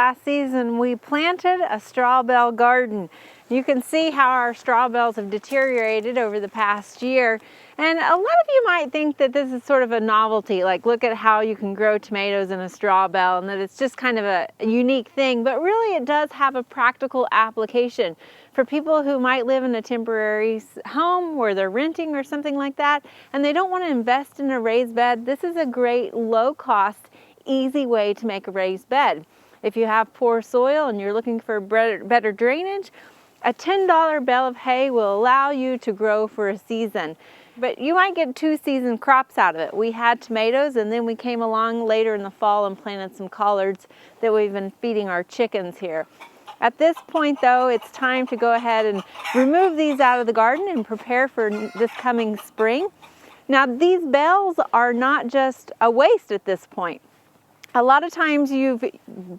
last season we planted a straw bale garden. You can see how our straw bales have deteriorated over the past year. And a lot of you might think that this is sort of a novelty, like look at how you can grow tomatoes in a straw bale and that it's just kind of a unique thing, but really it does have a practical application for people who might live in a temporary home where they're renting or something like that and they don't want to invest in a raised bed. This is a great low cost, easy way to make a raised bed. If you have poor soil and you're looking for better drainage, a $10 bale of hay will allow you to grow for a season. But you might get 2 season crops out of it. We had tomatoes and then we came along later in the fall and planted some collards that we've been feeding our chickens here. At this point though, it's time to go ahead and remove these out of the garden and prepare for this coming spring. Now these bales are not just a waste at this point. A lot of times you've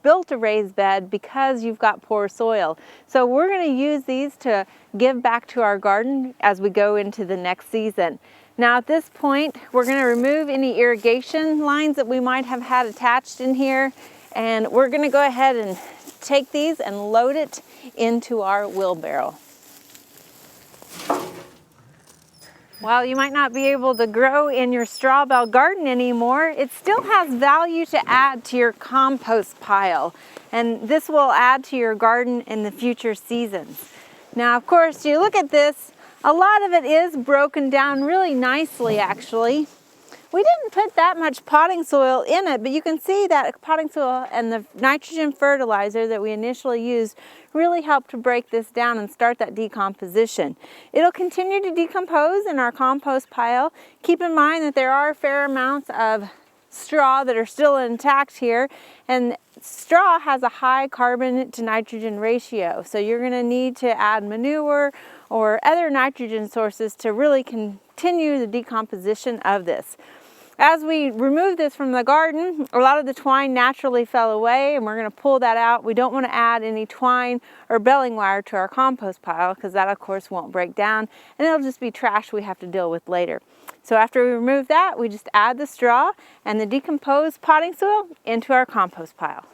built a raised bed because you've got poor soil. So we're going to use these to give back to our garden as we go into the next season. Now at this point, we're going to remove any irrigation lines that we might have had attached in here. And we're going to go ahead and take these and load it into our wheelbarrow. While you might not be able to grow in your straw bale garden anymore, it still has value to add to your compost pile. And this will add to your garden in the future seasons. Now, of course, you look at this, a lot of it is broken down really nicely, actually. We didn't put that much potting soil in it, but you can see that potting soil and the nitrogen fertilizer that we initially used really helped to break this down and start that decomposition. It'll continue to decompose in our compost pile. Keep in mind that there are fair amounts of straw that are still intact here, and straw has a high carbon to nitrogen ratio, so you're going to need to add manure or other nitrogen sources to really continue the decomposition of this. As we remove this from the garden, a lot of the twine naturally fell away and we're going to pull that out. We don't want to add any twine or baling wire to our compost pile because that of course won't break down and it'll just be trash we have to deal with later. So after we remove that, we just add the straw and the decomposed potting soil into our compost pile.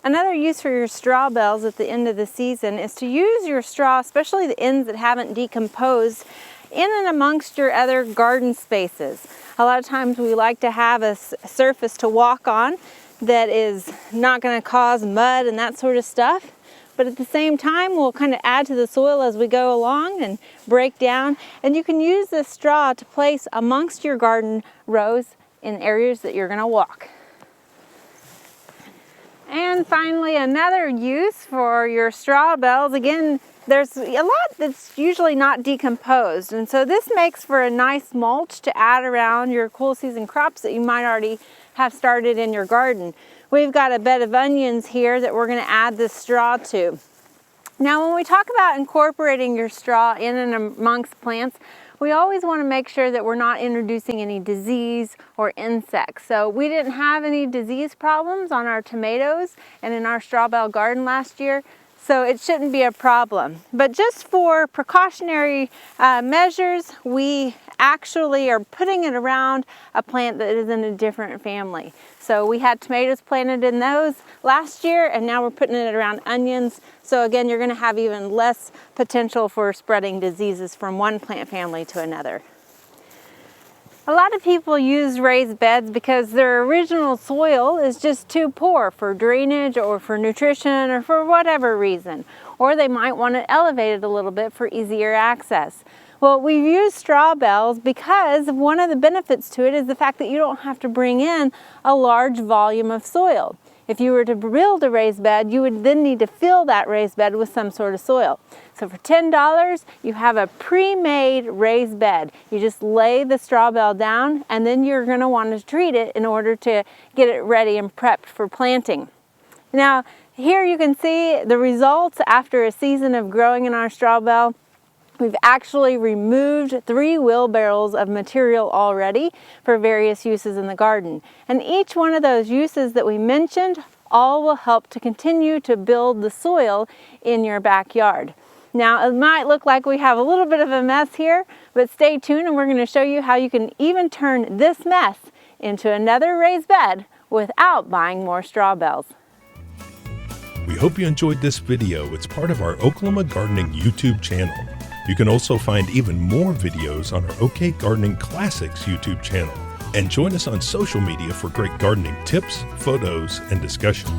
Another use for your straw bales at the end of the season is to use your straw, especially the ends that haven't decomposed, in and amongst your other garden spaces. A lot of times we like to have a surface to walk on that is not going to cause mud and that sort of stuff. But at the same time, we'll kind of add to the soil as we go along and break down. And you can use this straw to place amongst your garden rows in areas that you're going to walk. And finally, another use for your straw bales, again, there's a lot that's usually not decomposed, and so this makes for a nice mulch to add around your cool season crops that you might already have started in your garden. We've got a bed of onions here that we're going to add this straw to. Now when we talk about incorporating your straw in and amongst plants, we always want to make sure that we're not introducing any disease or insects. So we didn't have any disease problems on our tomatoes and in our straw bale garden last year, so it shouldn't be a problem. But just for precautionary measures, we actually are putting it around a plant that is in a different family. So we had tomatoes planted in those last year, and now we're putting it around onions. So again, you're going to have even less potential for spreading diseases from one plant family to another. A lot of people use raised beds because their original soil is just too poor for drainage or for nutrition or for whatever reason. Or they might want to elevate it a little bit for easier access. Well, we've used straw bales because one of the benefits to it is the fact that you don't have to bring in a large volume of soil. If you were to build a raised bed, you would then need to fill that raised bed with some sort of soil. So for $10, you have a pre-made raised bed. You just lay the straw bale down, and then you're going to want to treat it in order to get it ready and prepped for planting. Now, here you can see the results after a season of growing in our straw bale. We've actually removed 3 wheelbarrows of material already for various uses in the garden. And each one of those uses that we mentioned all will help to continue to build the soil in your backyard. Now, it might look like we have a little bit of a mess here, but stay tuned and we're going to show you how you can even turn this mess into another raised bed without buying more straw bales. We hope you enjoyed this video. It's part of our Oklahoma Gardening YouTube channel. You can also find even more videos on our OK Gardening Classics YouTube channel. And join us on social media for great gardening tips, photos, and discussion.